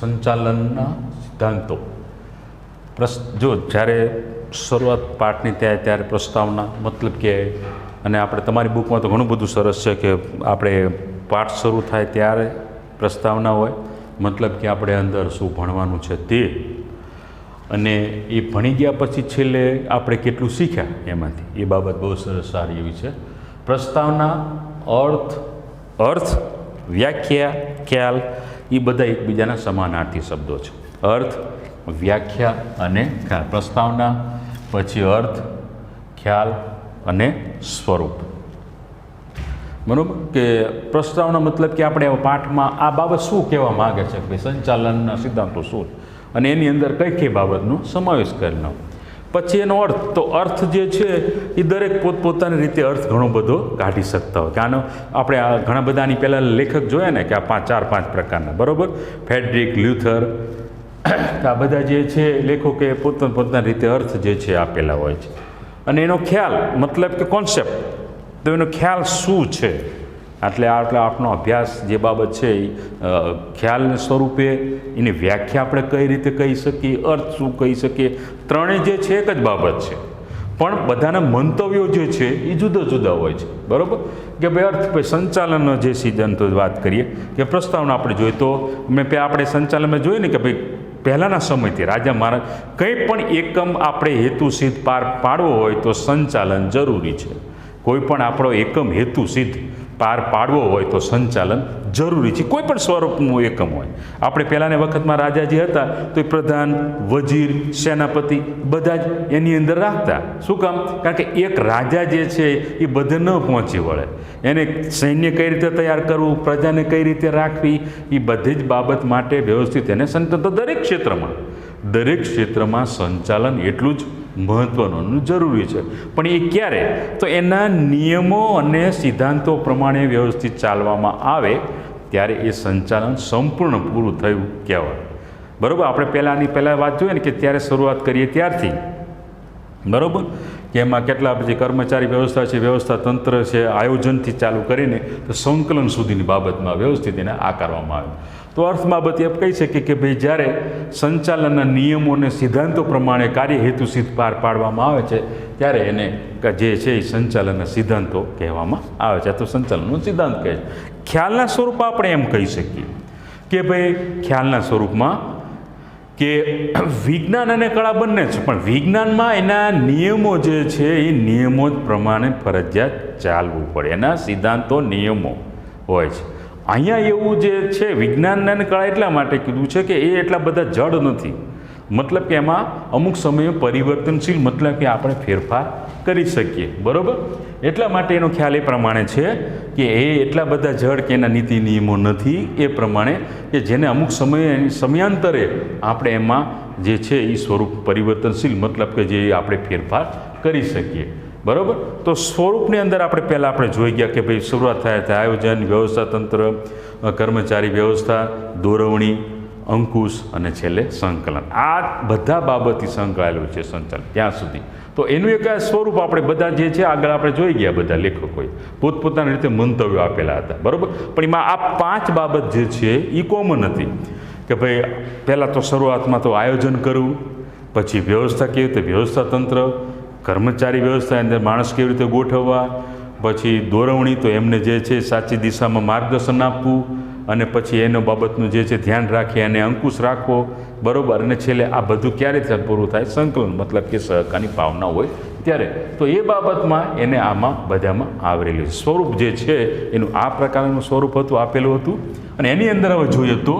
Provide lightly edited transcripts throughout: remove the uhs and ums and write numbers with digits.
સંચાલનના સિદ્ધાંતો જો જ્યારે શરૂઆત પાઠની ત્યારે પ્રસ્તાવના મતલબ કે અને આપણે તમારી બુકમાં તો ઘણું બધું સરસ છે કે આપણે પાઠ શરૂ થાય ત્યારે પ્રસ્તાવના હોય, મતલબ કે આપણે અંદર શું ભણવાનું છે તે, અને એ ભણી ગયા પછી છેલ્લે આપણે કેટલું શીખ્યા એમાંથી, એ બાબત બહુ સરસ સારી એવી છે. પ્રસ્તાવના, અર્થ, વ્યાખ્યા, ખ્યાલ એ બધા એકબીજાના સમાનાર્થી શબ્દો છે. અર્થ, વ્યાખ્યા અને ખ્યાલ. પ્રસ્તાવના પછી અર્થ, ખ્યાલ અને સ્વરૂપ. બરાબર કે પ્રસ્તાવના મતલબ કે આપણે પાઠમાં આ બાબત શું કહેવા માગે છે કે ભાઈ સંચાલનના સિદ્ધાંતો શું અને એની અંદર કઈ કઈ બાબતનો સમાવેશ કરેલો. પછી એનો અર્થ, તો અર્થ જે છે એ દરેક પોતપોતાની રીતે અર્થ ઘણો બધો કાઢી શકતા હોય કે આનો આપણે આ ઘણા બધાની પહેલાં લેખક જોયા ને કે આ 4-5 પ્રકારના, બરાબર. ફ્રેડરિક, લ્યુથર, આ બધા જે છે લેખકે પોતાની રીતે અર્થ જે છે આપેલા હોય છે. અને એનો ખ્યાલ મતલબ કે કોન્સેપ્ટ, તો એનો ખ્યાલ શું છે, એટલે આપણો અભ્યાસ જે બાબત છે એ ખ્યાલને સ્વરૂપે એની વ્યાખ્યા આપણે કઈ રીતે કહી શકીએ, અર્થ શું કહી શકીએ, ત્રણેય જે છે એક જ બાબત છે પણ બધાના મંતવ્યો જે છે એ જુદા જુદા હોય છે. બરાબર કે ભાઈ અર્થ, ભાઈ સંચાલનનો જે સિદ્ધાંતો વાત કરીએ કે પ્રસ્તાવના આપણે જોઈએ તો આપણે સંચાલનમાં જોઈએ ને કે ભાઈ પહેલાંના સમયથી રાજા મહારાજ કંઈ પણ એકમ આપણે હેતુ સિદ્ધ પાર પાડવો હોય તો સંચાલન જરૂરી છે. કોઈ પણ આપણો એકમ હેતુ સિદ્ધ પાર પાડવો હોય તો સંચાલન જરૂરી છે. કોઈ પણ સ્વરૂપનું એકમ હોય. આપણે પહેલાંના વખતમાં રાજા જે હતા તો એ પ્રધાન, વજીર, સેનાપતિ બધા જ એની અંદર રાખતા. શું કામ? કારણ કે એક રાજા જે છે એ બધે ન પહોંચી વળે, એને સૈન્ય કઈ રીતે તૈયાર કરવું, પ્રજાને કઈ રીતે રાખવી, એ બધી જ બાબત માટે વ્યવસ્થિત એને તો દરેક ક્ષેત્રમાં સંચાલન એટલું જ મહત્ત્વનું જરૂરી છે. પણ એ ક્યારે? તો એના નિયમો અને સિદ્ધાંતો પ્રમાણે વ્યવસ્થિત ચાલવામાં આવે ત્યારે એ સંચાલન સંપૂર્ણ પૂરું થયું કહેવાય. બરાબર. આપણે પહેલાં વાત જોઈએ ને કે ત્યારે શરૂઆત કરીએ ત્યારથી, બરાબર, કે એમાં કેટલા પછી કર્મચારી વ્યવસ્થા છે, વ્યવસ્થા તંત્ર છે, આયોજનથી ચાલુ કરીને તો સંકલન સુધીની બાબતમાં વ્યવસ્થિત એને આકારવામાં આવે. તો અર્થ બાબત એ કહી શકીએ કે ભાઈ જ્યારે સંચાલનના નિયમો અને સિદ્ધાંતો પ્રમાણે કાર્ય હેતુ સિદ્ધ પાર પાડવામાં આવે છે ત્યારે એને જે છે એ સંચાલનના સિદ્ધાંતો કહેવામાં આવે છે. તો સંચાલનનો સિદ્ધાંત કહે છે. ખ્યાલના સ્વરૂપમાં આપણે એમ કહી શકીએ કે ભાઈ ખ્યાલના સ્વરૂપમાં કે વિજ્ઞાન અને કળા બંને છે, પણ વિજ્ઞાનમાં એના નિયમો જે છે એ નિયમો જ પ્રમાણે ફરજિયાત ચાલવું પડે, એના સિદ્ધાંતો નિયમો હોય છે. અહીંયા એવું જે છે વિજ્ઞાન અને કળા એટલા માટે કીધું છે કે એ એટલા બધા જડ નથી, મતલબ કે એમાં અમુક સમયે પરિવર્તનશીલ, મતલબ કે આપણે ફેરફાર કરી શકીએ. બરાબર. એટલા માટે એનો ખ્યાલ એ પ્રમાણે છે કે એ એટલા બધા જડ કે એના નીતિ નિયમો નથી, એ પ્રમાણે કે જેને અમુક સમયાંતરે આપણે એમાં જે છે એ સ્વરૂપ પરિવર્તનશીલ, મતલબ કે જે આપણે ફેરફાર કરી શકીએ. બરાબર. તો સ્વરૂપની અંદર આપણે જોઈ ગયા કે ભાઈ શરૂઆત થાય આયોજન, વ્યવસ્થા તંત્ર, કર્મચારી વ્યવસ્થા, દોરવણી, અંકુશ અને છેલ્લે સંકલન. આ બધા બાબતથી સંકળાયેલું છે સંચાલન ત્યાં સુધી. તો એનું એક સ્વરૂપ આપણે બધા જે છે આગળ આપણે જોઈ ગયા, બધા લેખકોએ પોતપોતાની રીતે મંતવ્યો આપેલા હતા. બરાબર. પણ એમાં આ 5 બાબત જે છે એ કોમન હતી કે ભાઈ પહેલાં તો શરૂઆતમાં તો આયોજન કરવું, પછી વ્યવસ્થા કેવી રીતે, વ્યવસ્થા તંત્ર, કર્મચારી વ્યવસ્થા અંદર માણસ કેવી રીતે ગોઠવવા, પછી દોરવણી તો એમને જે છે સાચી દિશામાં માર્ગદર્શન આપવું, અને પછી એનો બાબતનું જે છે ધ્યાન રાખી અને અંકુશ રાખવો. બરાબર. અને છેલ્લે આ બધું ક્યારે પૂરું થાય? સંકલન, મતલબ કે સહકારની ભાવના હોય ત્યારે. તો એ બાબતમાં એને આમાં બધામાં આવરેલું છે. સ્વરૂપ જે છે એનું આ પ્રકારનું સ્વરૂપ હતું, આપેલું હતું. અને એની અંદર હવે જોઈએ તો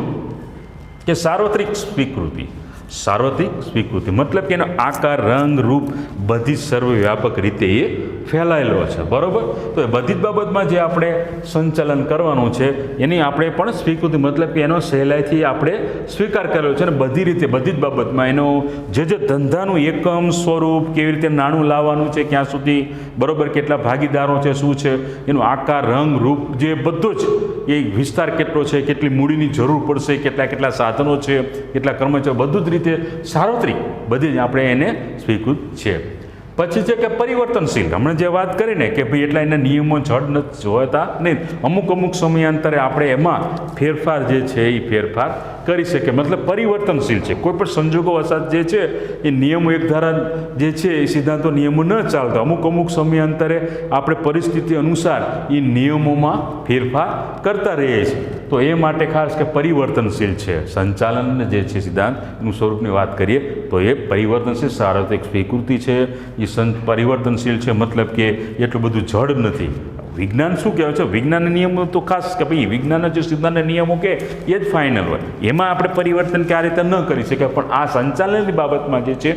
કે સાર્વત્રિક સ્વીકૃતિ મતલબ કે એનો આકાર, રંગ, રૂપ બધી સર્વવ્યાપક રીતે એ ફેલાયેલો છે. બરાબર. તો એ બધી જ બાબતમાં જે આપણે સંચાલન કરવાનું છે એની આપણે પણ સ્વીકૃતિ, મતલબ કે એનો સહેલાઈથી આપણે સ્વીકાર કરેલો છે. અને બધી રીતે બધી જ બાબતમાં એનો જે ધંધાનું એકમ, સ્વરૂપ, કેવી રીતે નાણું લાવવાનું છે, ક્યાં સુધી, બરાબર, કેટલા ભાગીદારો છે, શું છે એનો આકાર, રંગ, રૂપ, જે બધું જ એ વિસ્તાર કેટલો છે, કેટલી મૂડીની જરૂર પડશે, કેટલા સાધનો છે, કેટલા કર્મચારીઓ, બધું જ રીતે સાર્વત્રિક બધી જ આપણે એને સ્વીકૃત છે. પછી છે કે પરિવર્તનશીલ, હમણાં જે વાત કરીને કે ભાઈ એટલા એના નિયમો જડ નથી હોતા નહીં, અમુક સમયાંતરે આપણે એમાં ફેરફાર જે છે એ ફેરફાર કરી શકે, મતલબ પરિવર્તનશીલ છે. કોઈ પણ સંજોગો વસાત જે છે એ નિયમો એક ધારા જે છે એ સિદ્ધાંતો નિયમો ન ચાલતા, અમુક સમયાંતરે આપણે પરિસ્થિતિ અનુસાર એ નિયમોમાં ફેરફાર કરતા રહીએ છીએ. તો એ માટે ખાસ કે પરિવર્તનશીલ છે સંચાલન જે છે સિદ્ધાંતનું સ્વરૂપની વાત કરીએ તો એ પરિવર્તનશીલ સાર્વત્રિક સ્વીકૃતિ છે. એ પરિવર્તનશીલ છે મતલબ કે એટલું બધું જડ નથી. વિજ્ઞાન શું કહેવાય છે? વિજ્ઞાનના નિયમો તો ખાસ કે ભાઈ વિજ્ઞાનના જે સિદ્ધાંતના નિયમો કે એ જ ફાઇનલ હોય, એમાં આપણે પરિવર્તન કે આ રીતે ન કરી શકીએ. પણ આ સંચાલનની બાબતમાં જે છે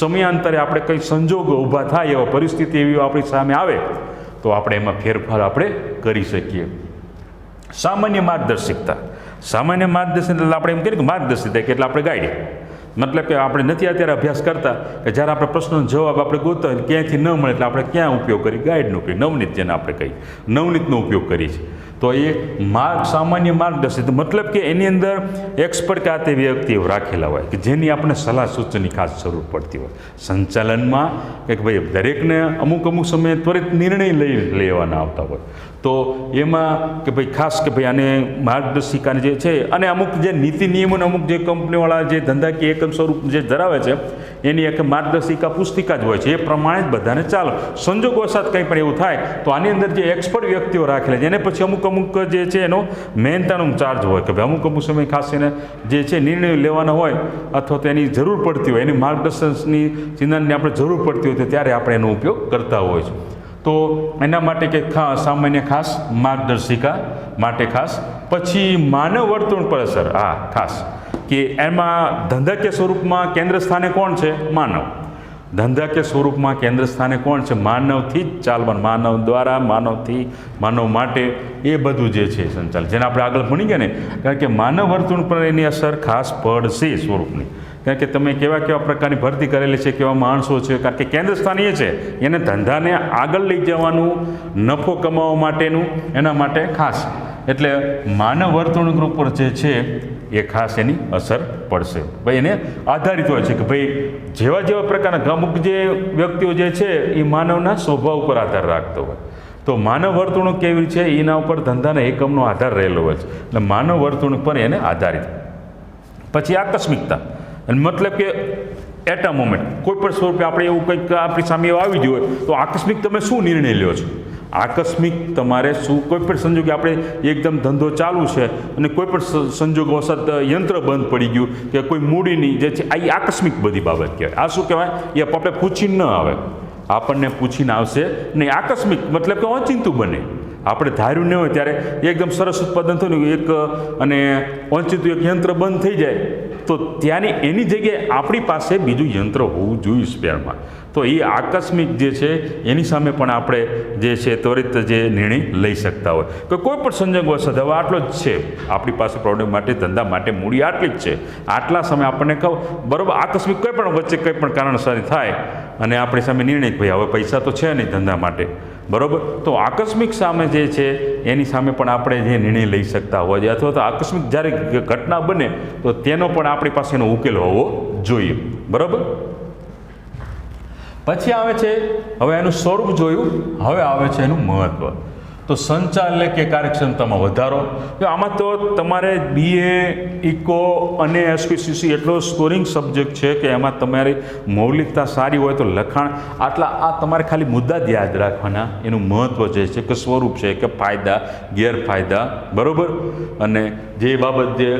સમયાંતરે આપણે કંઈ સંજોગો ઊભા થાય, એવા પરિસ્થિતિ એવી આપણી સામે આવે તો આપણે એમાં ફેરફાર આપણે કરી શકીએ. સામાન્ય માર્ગદર્શિકતા. સામાન્ય માર્ગદર્શન એટલે આપણે એમ કહીએ કે માર્ગદર્શિતા એટલે આપણે ગાઈડ, મતલબ કે આપણે નથી અત્યારે અભ્યાસ કરતા કે જ્યારે આપણે પ્રશ્નનો જવાબ આપણે ગોતતા હોય ક્યાંયથી ન મળે એટલે આપણે ક્યાં ઉપયોગ કરીએ? ગાઈડનો ઉપયોગ, નવનીત જેને આપણે કહીએ, નવનીતનો ઉપયોગ કરીએ છીએ. તો એ સામાન્ય માર્ગદર્શિત મતલબ કે એની અંદર એક્સપર્ટ કે આ તે વ્યક્તિઓ રાખેલા હોય કે જેની આપણે સલાહ સૂચનની ખાસ જરૂર પડતી હોય. સંચાલનમાં કે ભાઈ દરેકને અમુક સમયે ત્વરિત નિર્ણય લેવાના આવતા હોય, તો એમાં કે ભાઈ ખાસ કે ભાઈ આને માર્ગદર્શિકાને જે છે અને અમુક જે નીતિ નિયમોને અમુક જે કંપનીવાળા જે ધંધાકીય એકમ સ્વરૂપ જે ધરાવે છે એની એક માર્ગદર્શિકા પુસ્તિકા જ હોય છે, એ પ્રમાણે જ બધાને ચાલો. સંજોગવશાત કંઈ પણ એવું થાય તો આની અંદર જે એક્સપર્ટ વ્યક્તિઓ રાખેલા જેને પછી અમુક જે છે એનો મહેનતાનો ચાર્જ હોય કે ભાઈ અમુક સમય ખાસ એને જે છે નિર્ણયો લેવાના હોય અથવા તો એની જરૂર પડતી હોય, એની માર્ગદર્શનની સિદ્ધાંતની આપણે જરૂર પડતી હોય તો ત્યારે આપણે એનો ઉપયોગ કરતા હોય છે. તો એના માટે કે સામાન્ય ખાસ માર્ગદર્શિકા માટે ખાસ. પછી માનવ વર્તણૂક પર અસર. હા, ખાસ કે એમાં ધંધાકીય સ્વરૂપમાં કેન્દ્ર સ્થાને કોણ છે? માનવ. ધંધાકીય સ્વરૂપમાં કેન્દ્ર સ્થાને કોણ છે? માનવથી જ ચાલવાનું, માનવ દ્વારા, માનવથી, માનવ માટે, એ બધું જે છે સંચાલન જેને આપણે આગળ ભણી ગયા ને. કારણ કે માનવ વર્તણૂક પર એની અસર ખાસ પડશે સ્વરૂપની. કારણ કે તમે કેવા પ્રકારની ભરતી કરેલી છે, કેવા માણસો છે, કારણ કે કેન્દ્ર સ્થાન એ છે એને ધંધાને આગળ લઈ જવાનું, નફો કમાવા માટેનું, એના માટે ખાસ એટલે માનવ વર્તણૂક ઉપર જે છે એ ખાસ એની અસર પડશે. ભાઈ એને આધારિત હોય છે કે ભાઈ જેવા પ્રકારના અમુક જે વ્યક્તિઓ જે છે એ માનવના સ્વભાવ ઉપર આધાર રાખતો હોય, તો માનવ વર્તણૂક કેવી છે એના ઉપર ધંધાના એકમનો આધાર રહેલો હોય છે. એટલે માનવ વર્તણૂક પર એને આધારિત. પછી આકસ્મિકતા, મતલબ કે એટ અ મોમેન્ટ કોઈ પણ સ્વરૂપે આપણે એવું કંઈક આપણી સામે આવી ગયું હોય તો આકસ્મિક તમે શું નિર્ણય લ્યો છો? આકસ્મિક તમારે શું, કોઈ પણ સંજોગે આપણે એકદમ ધંધો ચાલુ છે અને કોઈ પણ સંજોગવશાત યંત્ર બંધ પડી ગયું કે કોઈ મૂડીની જે છે આ આકસ્મિક બધી બાબત કહેવાય. આ શું કહેવાય? એ આપણે પૂછીને ન આવે, આપણને પૂછીને આવશે નહીં. આકસ્મિક મતલબ કે ઓચિંતું બને, આપણે ધાર્યું ન હોય ત્યારે એકદમ સરસ ઉત્પાદન થયું એક અને ઓચિંતું એક યંત્ર બંધ થઈ જાય તો ત્યાંની એની જગ્યાએ આપણી પાસે બીજું યંત્ર હોવું જોઈએ સ્પેરમાં. તો એ આકસ્મિક જે છે એની સામે પણ આપણે જે છે ત્વરિત જે નિર્ણય લઈ શકતા હોય કે કોઈ પણ સંજોગવશાત હવે આટલો જ છે આપણી પાસે પ્રોડક્ટ માટે, ધંધા માટે મૂડી આટલી જ છે, આટલા સમય આપણને કહો બરાબર, આકસ્મિક કંઈ પણ વચ્ચે કંઈ પણ કારણસર થાય અને આપણી સામે નિર્ણય ભાઈ હવે પૈસા તો છે નહીં ધંધા માટે, બરાબર, તો આકસ્મિક સામે જે છે એની સામે પણ આપણે જે નિર્ણય લઈ શકતા હોય છે. અથવા તો આકસ્મિક જ્યારે ઘટના બને તો તેનો પણ આપણી પાસે એનો ઉકેલ હોવો જોઈએ, બરાબર. પછી આવે છે હવે એનું સ્વરૂપ જોયું, હવે આવે છે એનું મહત્ત્વ. તો સંચાલક કે કાર્યક્ષમતામાં વધારો. આમાં તો તમારે BA, ઇકો અને SPCC એટલો સ્કોરિંગ સબ્જેક્ટ છે કે એમાં તમારી મૌલિકતા સારી હોય તો લખાણ આટલા આ તમારે ખાલી મુદ્દા જ યાદ રાખવાના. એનું મહત્ત્વ જે છે કે સ્વરૂપ છે કે ફાયદા ગેરફાયદા, બરાબર, અને જે બાબત જે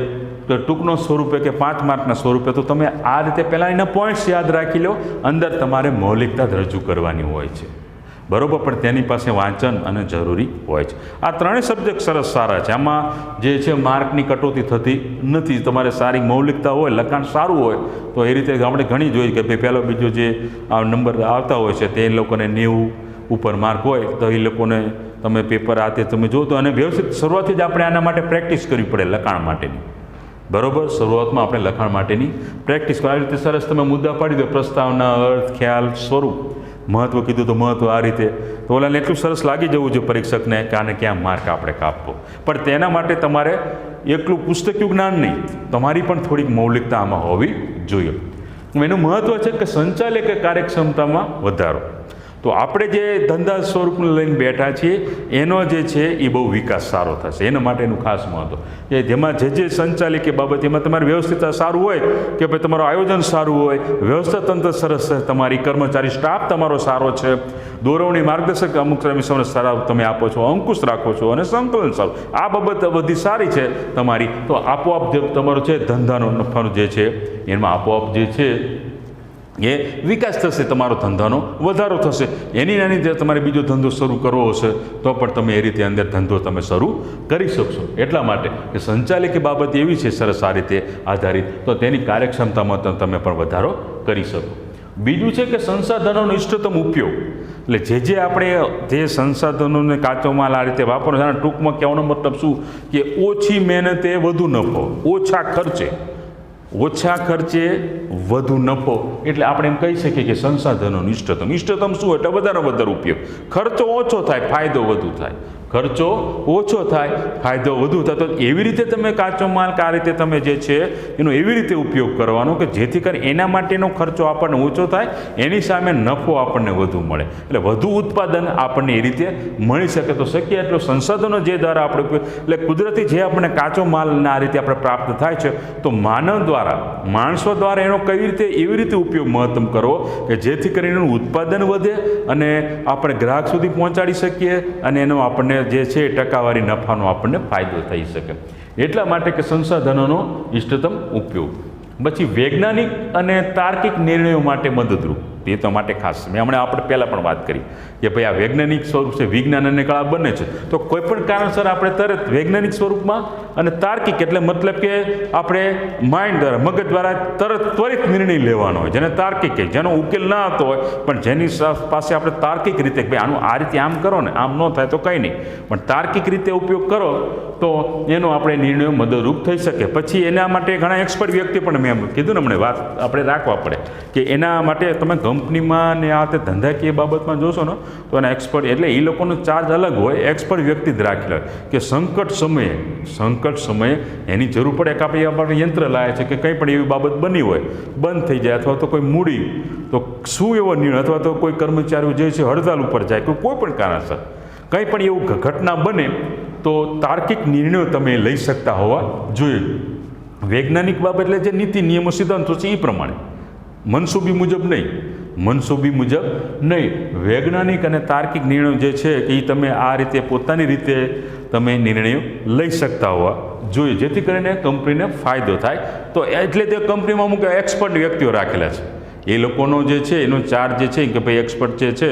ટૂંકનો સ્વરૂપે કે 5 માર્કના સ્વરૂપે, તો તમે આ રીતે પહેલાં એના પોઈન્ટ્સ યાદ રાખી લો. અંદર તમારે મૌલિકતા રજૂ કરવાની હોય છે, બરાબર, પણ તેની પાસે વાંચન અને જરૂરી હોય છે. આ ત્રણેય સબ્જેક્ટ સરસ સારા છે. આમાં જે છે માર્કની કટોતી થતી નથી. તમારે સારી મૌલિકતા હોય, લખાણ સારું હોય તો એ રીતે આપણે ઘણી જોઈએ કે ભાઈ પહેલો બીજો જે નંબર આવતા હોય છે તે લોકોને 90 ઉપર માર્ક હોય તો એ લોકોને તમે પેપર આ તે તમે જોતો. અને વ્યવસ્થિત શરૂઆતથી જ આપણે આના માટે પ્રેક્ટિસ કરવી પડે લખાણ માટેની, બરાબર. શરૂઆતમાં આપણે લખાણ માટેની પ્રેક્ટિસ કરો. આ રીતે સરસ તમે મુદ્દા પાડી દો, પ્રસ્તાવના, અર્થ, ખ્યાલ, સ્વરૂપ, મહત્ત્વ કીધું તો મહત્ત્વ આ રીતે, તો ઓલાને એટલું સરસ લાગી જવું જોઈએ પરીક્ષકને કે આને ક્યાં માર્ક આપણે કાપવો. પણ તેના માટે તમારે એકલું પુસ્તકીય જ્ઞાન નહીં, તમારી પણ થોડીક મૌલિકતા આમાં હોવી જોઈએ. એનું મહત્ત્વ છે કે સંચાલક કાર્યક્ષમતામાં વધારો. તો આપણે જે ધંધા સ્વરૂપને લઈને બેઠા છીએ એનો જે છે એ બહુ વિકાસ સારો થશે. એના માટેનું ખાસ મહત્વ કે જેમાં જે સંચાલિક બાબત એમાં તમારી વ્યવસ્થિતતા સારું હોય કે ભાઈ તમારું આયોજન સારું હોય, વ્યવસ્થા તંત્ર સરસ છે, તમારી કર્મચારી સ્ટાફ તમારો સારો છે, દોરવણી માર્ગદર્શક અમુક સર્વિસોને સારા તમે આપો છો, અંકુશ રાખો છો અને સંકલન સારું, આ બાબત બધી સારી છે તમારી, તો આપોઆપ જે તમારો છે ધંધાનો નફાનો જે છે એમાં આપોઆપ જે છે એ વિકાસ થશે, તમારો ધંધાનો વધારો થશે. એની નાની જે તમારે બીજો ધંધો શરૂ કરવો હશે તો પણ તમે એ રીતે અંદર ધંધો તમે શરૂ કરી શકશો. એટલા માટે કે સંચાલિક બાબત એવી છે સરસ આ રીતે આધારિત, તો તેની કાર્યક્ષમતામાં તમે પણ વધારો કરી શકો. બીજું છે કે સંસાધનોનો ઇષ્ટતમ ઉપયોગ. એટલે જે આપણે જે સંસાધનોને કાચો માલ આ રીતે વાપરવાનો, ટૂંકમાં કહેવાનો મતલબ શું કે ઓછી મહેનતે વધુ નફો, ઓછા ખર્ચે વધુ નફો. એટલે આપણે એમ કહી શકીએ કે સંસાધનોનું ઇષ્ટતમ શું એટલે વધારે ઉપયોગ, ખર્ચો ઓછો થાય, ફાયદો વધુ થાય, ખર્ચો ઓછો થાય, ફાયદો વધુ થાય. તો એવી રીતે તમે કાચો માલ આ રીતે તમે જે છે એનો એવી રીતે ઉપયોગ કરવાનો કે જેથી કરી એના માટેનો ખર્ચો આપણને ઓછો થાય, એની સામે નફો આપણને વધુ મળે, એટલે વધુ ઉત્પાદન આપણને એ રીતે મળી શકે. તો શક્ય એટલો સંસાધનો જે દ્વારા આપણે એટલે કુદરતી જે આપણને કાચો માલના આ રીતે આપણે પ્રાપ્ત થાય છે, તો માનવ દ્વારા, માણસો દ્વારા એનો કઈ રીતે એવી રીતે ઉપયોગ મહત્તમ કરવો કે જેથી કરીને એનું ઉત્પાદન વધે અને આપણે ગ્રાહક સુધી પહોંચાડી શકીએ અને એનો આપણને જે છે ટકાવારી નફાનો આપણને ફાયદો થઈ શકે. એટલા માટે કે સંસાધનોનો ઇષ્ટતમ ઉપયોગ. પછી વૈજ્ઞાનિક અને તાર્કિક નિર્ણયો માટે મદદરૂપ, એ તો માટે ખાસ મેં હમણાં આપણે પહેલાં પણ વાત કરી કે ભાઈ આ વૈજ્ઞાનિક સ્વરૂપ છે, વિજ્ઞાન અને કળા બને છે, તો કોઈ પણ કારણસર આપણે તરત વૈજ્ઞાનિક સ્વરૂપમાં અને તાર્કિક એટલે મતલબ કે આપણે માઇન્ડ દ્વારા, મગજ દ્વારા ત્વરિત નિર્ણય લેવાનો હોય, જેને તાર્કિક કહે, જેનો ઉકેલ ના આવતો હોય પણ જેની પાસે આપણે તાર્કિક રીતે ભાઈ આનું આ રીતે આમ કરો ને આમ ન થાય તો કંઈ નહીં, પણ તાર્કિક રીતે ઉપયોગ કરો તો એનો આપણે નિર્ણયો મદદરૂપ થઈ શકે. પછી એના માટે ઘણા એક્સપર્ટ વ્યક્તિ પણ મેં કીધું ને હમણાં વાત આપણે રાખવા પડે કે એના માટે તમે કંપનીમાં ને આ તે ધંધાકીય બાબતમાં જોશો ને તો એના એક્સપર્ટ એટલે એ લોકોનો ચાર્જ અલગ હોય, એક્સપર્ટ વ્યક્તિ જ રાખેલા હોય કે સંકટ સમયે એની જરૂર પડે કે આપણે યંત્ર લાવે છે કે કંઈ પણ એવી બાબત બની હોય, બંધ થઈ જાય અથવા તો કોઈ મૂડી, તો શું એવો નિર્ણય અથવા તો કોઈ કર્મચારીઓ જે છે હડતાલ ઉપર જાય કે કોઈ પણ કારણસર કંઈ પણ એવું ઘટના બને તો તાર્કિક નિર્ણયો તમે લઈ શકતા હોવા જોઈએ. વૈજ્ઞાનિક બાબત એટલે જે નીતિ નિયમો સિદ્ધાંતો છે એ પ્રમાણે, મનસૂબી મુજબ નહીં. વૈજ્ઞાનિક અને તાર્કિક નિર્ણયો જે છે કે એ તમે આ રીતે પોતાની રીતે તમે નિર્ણયો લઈ શકતા હોવા જોઈએ, જેથી કરીને કંપનીને ફાયદો થાય. તો એટલે તે કંપનીમાં અમુક એક્સપર્ટ વ્યક્તિઓ રાખેલા છે, એ લોકોનો જે છે એનો ચાર્જ જે છે કે ભાઈ એક્સપર્ટ જે છે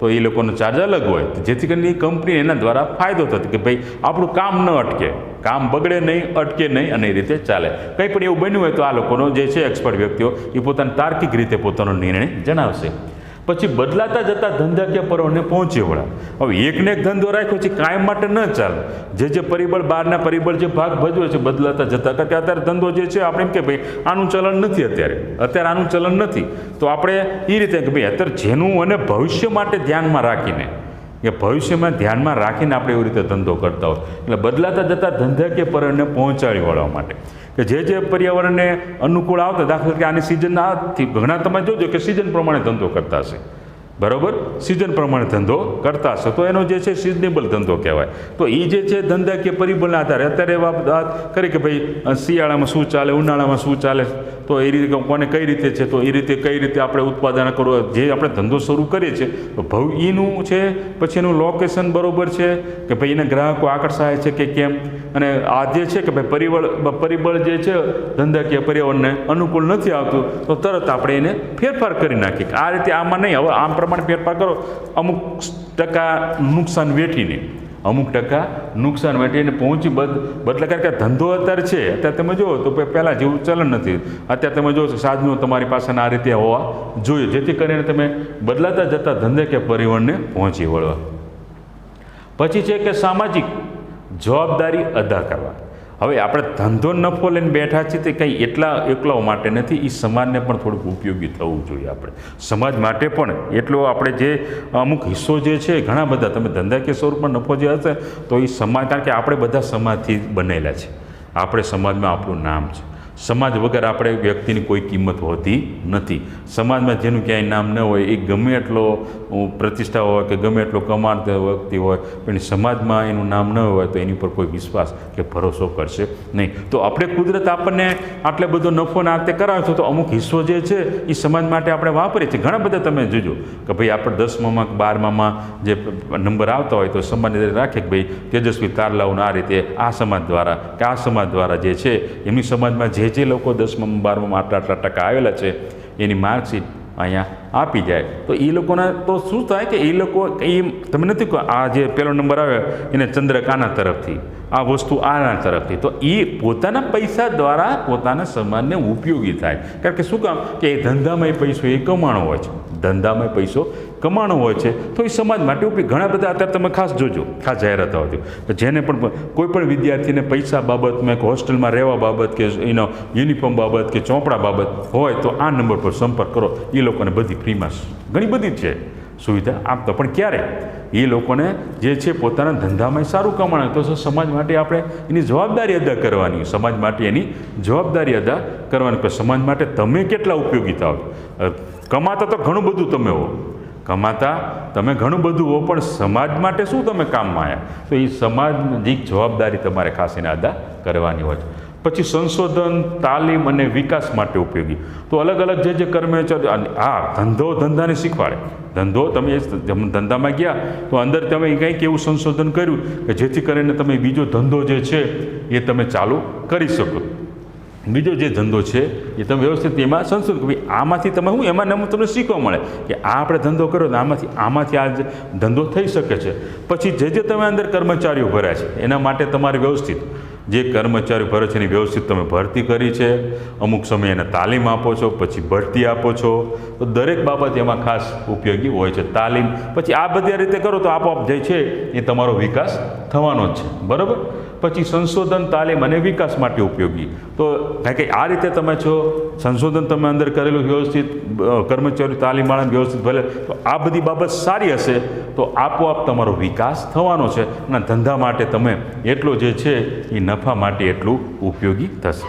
તો એ લોકોનો ચાર્જ અલગ હોય, જેથી કરીને એ કંપની એના દ્વારા ફાયદો થતો કે ભાઈ આપણું કામ ન અટકે, કામ બગડે નહીં, અટકે નહીં અને એ રીતે ચાલે. કંઈ પણ એવું બન્યું હોય તો આ લોકોનો જે છે એક્સપર્ટ વ્યક્તિઓ એ પોતાના તાર્કિક રીતે પોતાનો નિર્ણય જણાવશે. પછી બદલાતા જતા ધંધાકીય પર્વને પહોંચી વળા. હવે એકને એક ધંધો રાખ્યો છે કાયમ માટે ન ચાલે, જે પરિબળ બહારના પરિબળ જે ભાગ ભજવે છે બદલાતા જતા, કારણ કે અત્યારે ધંધો જે છે આપણે એમ કે ભાઈ આનું ચલણ નથી, અત્યારે આનું ચલણ નથી, તો આપણે એ રીતે કે ભાઈ અત્યારે જેનું અને ભવિષ્ય માટે ધ્યાનમાં રાખીને કે ભવિષ્યમાં ધ્યાનમાં રાખીને આપણે એવી રીતે ધંધો કરતા હોય. એટલે બદલાતા જતા ધંધાકીય પર્વને પહોંચાડી વળવા માટે કે જે પર્યાવરણને અનુકૂળ આવતા, દાખલા તરીકે આની સિઝન આથી ઘણા તમે જોજો કે સિઝન પ્રમાણે ધંધો કરતા હશે, બરાબર, સિઝન પ્રમાણે ધંધો કરતા હશે તો એનો જે છે સિઝનેબલ ધંધો કહેવાય. તો એ જે છે ધંધાકીય પરિબળના આધારે અત્યારે વાત કરી કે ભાઈ શિયાળામાં શું ચાલે, ઉનાળામાં શું ચાલે, તો એ રીતે કોને કઈ રીતે છે, તો એ રીતે કઈ રીતે આપણે ઉત્પાદન કરવું, જે આપણે ધંધો શરૂ કરીએ છીએ તો એનું છે પછી એનું લોકેશન બરાબર છે કે ભાઈ એને ગ્રાહકો આકર્ષાય છે કે કેમ, અને આ જે છે કે ભાઈ પરિબળ જે છે ધંધાકીય પર્યાવરણને અનુકૂળ નથી આવતું તો તરત આપણે એને ફેરફાર કરી નાખીએ. આ રીતે આમાં નહીં, હવે આમ પ્રમાણે ફેરફાર કરો, અમુક ટકા નુકસાન વેઠીને પહોંચી બદલે, કારણ કે ધંધો અત્યારે છે, અત્યારે તમે જુઓ તો પહેલાં જેવું ચલણ નથી, અત્યારે તમે જુઓ સાધનો તમારી પાસે આ રીતે હોવા જોઈએ, જેથી કરીને તમે બદલાતા જતા ધંધાકીય પરિવહનને પહોંચી વળવા. પછી છે કે સામાજિક જવાબદારી અદા કરવા. હવે આપણે ધંધો નફો લઈને બેઠા છીએ તે કંઈ એકલાઓ માટે નથી, એ સમાજને પણ થોડુંક ઉપયોગી થવું જોઈએ. આપણે સમાજ માટે પણ એટલો આપણે જે અમુક હિસ્સો જે છે ઘણા બધા તમે ધંધાકીય સ્વરૂપમાં નફો જે હશે તો એ સમાજ, કારણ કે આપણે બધા સમાજથી બનેલા છે, આપણે સમાજમાં આપણું નામ છે, સમાજ વગર આપણે વ્યક્તિની કોઈ કિંમત હોતી નથી. સમાજમાં જેનું ક્યાંય નામ ન હોય, એ ગમે એટલો પ્રતિષ્ઠા હોય કે ગમે એટલો કમાતો વ્યક્તિ હોય, પણ સમાજમાં એનું નામ ન હોય તો એની પર કોઈ વિશ્વાસ કે ભરોસો કરશે નહીં. તો આપણે કુદરત આપણને આટલે બધો નફો ને આ તે કરાવે છે, તો અમુક હિસ્સો જે છે એ સમાજ માટે આપણે વાપરીએ છીએ. ઘણા બધા તમે જોજો કે ભાઈ આપણે 10મામાં કે 12મામાં જે નંબર આવતા હોય તો સમાજને રાખે કે ભાઈ તેજસ્વી તારલાઓને આ રીતે આ સમાજ દ્વારા કે આ સમાજ દ્વારા જે છે એમની સમાજમાં જે લોકો 10મામાં 12મામાં આટલા ટકા આવેલા છે એની માર્કશીટ અહીંયા આપી જાય. તો એ લોકોના તો શું થાય કે એ લોકો એ તમે નથી કહો આ જે પહેલો નંબર આવે એને ચંદ્રક આના તરફથી, આ વસ્તુ આના તરફથી, તો એ પોતાના પૈસા દ્વારા પોતાના સમાજને ઉપયોગી થાય. કારણ કે શું કામ કે એ ધંધામાં પૈસો એ કમાણો હોય છે, ધંધામાં પૈસો કમાણો હોય છે, તો એ સમાજ માટે ઉપયોગી. ઘણા બધા અત્યારે તમે ખાસ જોજો, ખાસ જાહેરાત આવજો કે જેને પણ કોઈ પણ વિદ્યાર્થીને પૈસા બાબતમાં કે હોસ્ટેલમાં રહેવા બાબત કે એનો યુનિફોર્મ બાબત કે ચોપડા બાબત હોય તો આ નંબર પર સંપર્ક કરો. એ લોકોને બધી ફ્રીમાં ઘણી બધી છે સુવિધા આપતો. પણ ક્યારે એ લોકોને જે છે પોતાના ધંધામાં સારું કમાણ, તો સમાજ માટે આપણે એની જવાબદારી અદા કરવાની, સમાજ માટે એની જવાબદારી અદા કરવાની. પણ સમાજ માટે તમે કેટલા ઉપયોગી થાવ. કમાતા તો ઘણું બધું તમે હો, કમાતા તમે ઘણું બધું હો, પણ સમાજ માટે શું તમે કામમાં આવ્યા, તો એ સમાજની જવાબદારી તમારે ખાસ એને અદા કરવાની હોય છે. પછી સંશોધન, તાલીમ અને વિકાસ માટે ઉપયોગી. તો અલગ અલગ જે કર્મચારી ધંધાને શીખવાડે. ધંધો તમે ધંધામાં ગયા તો અંદર તમે કંઈક એવું સંશોધન કર્યું કે જેથી કરીને તમે બીજો ધંધો જે છે એ તમે ચાલુ કરી શકો. બીજો જે ધંધો છે એ તમે વ્યવસ્થિત એમાં સંશોધન ભાઈ આમાંથી તમે હું એમાં તમને શીખવા મળે કે આ આપણે ધંધો કર્યો તો આમાંથી આ ધંધો થઈ શકે છે. પછી જે તમે અંદર કર્મચારીઓ ભર્યા છે એના માટે તમારે વ્યવસ્થિત જે કર્મચારીઓ ભરે છે એની વ્યવસ્થિત તમે ભરતી કરી છે, અમુક સમય એને તાલીમ આપો છો, પછી બઢતી આપો છો, તો દરેક બાબત એમાં ખાસ ઉપયોગી હોય છે. તાલીમ પછી આ બધી રીતે કરો તો આપોઆપ જે છે એ તમારો વિકાસ થવાનો જ છે, બરાબર. પછી સંશોધન, તાલીમ અને વિકાસ માટે ઉપયોગી. તો કારણ કે આ રીતે તમે છો, સંશોધન તમે અંદર કરેલું વ્યવસ્થિત, કર્મચારી તાલીમવાળાને વ્યવસ્થિત ભલે, તો આ બધી બાબત સારી હશે તો આપોઆપ તમારો વિકાસ થવાનો છે અને ધંધા માટે તમે એટલો જે છે એ નફા માટે એટલું ઉપયોગી થશે.